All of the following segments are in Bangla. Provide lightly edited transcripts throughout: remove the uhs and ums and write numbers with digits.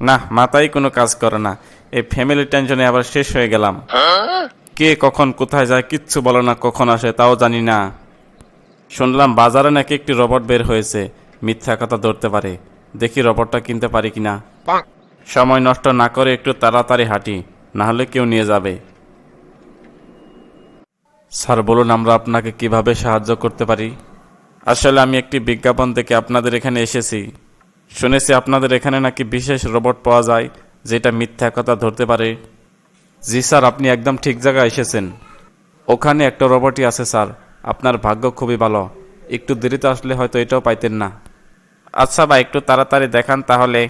না, মাথায় কোনো কাজ করে না। এই ফ্যামিলি টেনশনে আবার শেষ হয়ে গেলাম। কে কখন কোথায় যায় কিচ্ছু বলে না, কখন আসে তাও জানি না। শুনলাম বাজারে নাকি একটি রোবট বের হয়েছে, মিথ্যা কথা ধরতে পারে। দেখি রোবটটা কিনতে পারি কিনা। সময় নষ্ট না করে একটু তাড়াতাড়ি হাঁটি, না হলে কেউ নিয়ে যাবে। স্যার বলুন, আমরা আপনাকে কিভাবে সাহায্য করতে পারি? আসলে আমি একটি বিজ্ঞাপন দেখে আপনাদের এখানে এসেছি। শুনেছি আপনাদের এখানে নাকি বিশেষ রোবট পাওয়া যায় যেটা মিথ্যা কথা ধরতে পারে। জি স্যার, আপনি একদম ঠিক জায়গায় এসেছেন। ওখানে একটা রোবটই আছে স্যার। আপনার ভাগ্য খুবই ভালো, একটু দেরিতে আসলে হয়তো এটাও পাইতেন না। আচ্ছা ভাই, একটু তাড়াতাড়ি দেখান তাহলে।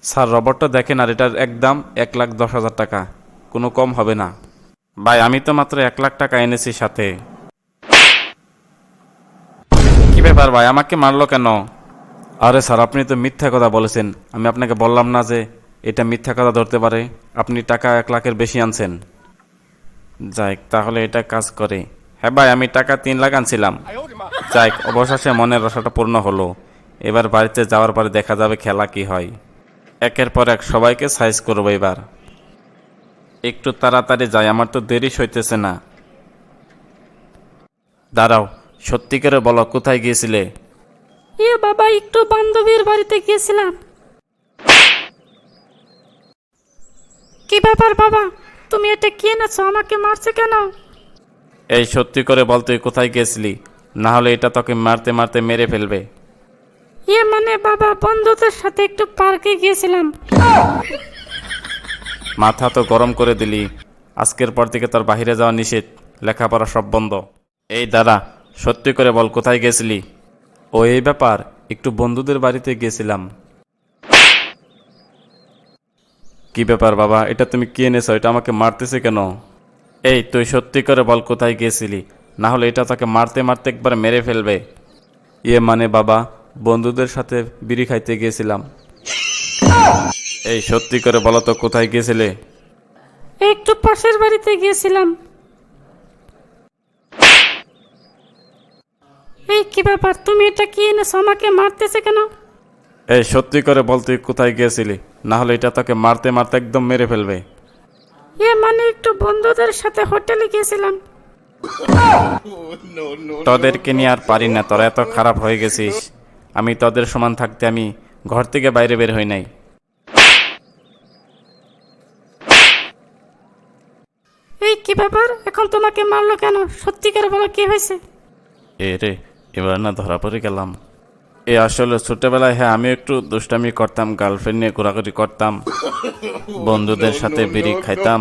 স্যার রোবটটা দেখেন, আর এটার একদম 1,10,000 টাকা, কোনো কম হবে না। ভাই আমি তো মাত্র 1,00,000 টাকা এনেছি সাথে। কি ব্যাপার ভাই, আমাকে মারলো কেন? আরে স্যার, আপনি তো মিথ্যা কথা বলেছেন। আমি আপনাকে বললাম না যে এটা মিথ্যা কথা ধরতে পারে? আপনি টাকা 1,00,000-এর বেশি আনছেন। যাই, তাহলে এটা কাজ করে। হ্যাঁ ভাই, আমি টাকা 3,00,000 আনছিলাম। যাই, অবশেষে মনের আশাটা পূর্ণ হলো। এবার বাড়িতে যাওয়ার পরে দেখা যাবে খেলা কি হয়। একের পর এক সবাইকে সাইজ করবো এবার। একটু তাড়াতাড়ি যাই, আমার তো দেরি হইতেছে না। দাঁড়াও, সত্যি করে বলো কোথায় গিয়েছিলে? বাবা, একটু বান্ধবীর বাড়িতে গিয়েছিলাম। কি ব্যাপার বাবা, তুমি এটা কি এনেছো? আমাকে মারছে কেন? এই সত্যি করে বল, তুই কোথায় গিয়েছিলি? না হলে এটা তোকে মারতে মারতে মেরে ফেলবে। মানে বাবা, বন্ধুদের সাথে একটু পার্কে গিয়েছিলাম। মাথা তো গরম করে দিলি। আজকের পর থেকে তোর বাইরে যাওয়া নিষেধ, লেখাপড়া সব বন্ধ। এই দাঁড়া, সত্যি করে বল কোথায় গেছিলি? ও এই ব্যাপার, একটু বন্ধুদের বাড়িতে গেছিলাম। কি ব্যাপার বাবা, এটা তুমি কি এনেছো? এটা আমাকে মারতেছে কেন? এই তুই সত্যি করে বল কোথায় গিয়েছিলি, না হলে এটা তাকে মারতে মারতে একবার মেরে ফেলবে। মানে বাবা, বন্ধুদের সাথে বিড়ি খাইতে গিয়েছিলাম। এই সত্যি করে বলো তো কোথায় গিয়েছিলে? একটু পাশের বাড়িতে গিয়েছিলাম। কি ব্যাপার, তুমি এটা কি এনেছো? আমাকে মারতেছে কেন? এই সত্যি করে বল তুই কোথায় গিয়েছিলি, না হলে এটা তাকে মারতে মারতে একদম মেরে ফেলবে। মানে একটু বন্ধুদের সাথে হোটেলে গিয়েছিলাম। তোদেরকে নিয়ে আর পারি না, তোরা এত খারাপ হয়ে গেছিস। আমি তোদের সমান থাকতে আমি ঘর থেকে বাইরে বের হই নাই। কি ব্যাপার, এখন তোমাকে মারলো কেন? সত্যি করে বলো, কি হয়েছে? রে, এবার না ধরা পড়ে গেলাম। আসলে ছোটবেলায় হ্যাঁ আমি একটু দুষ্টামি করতাম, গার্লফ্রেন্ড নিয়ে ঘোরাঘুরি করতাম, বন্ধুদের সাথে বিড়ি খাইতাম।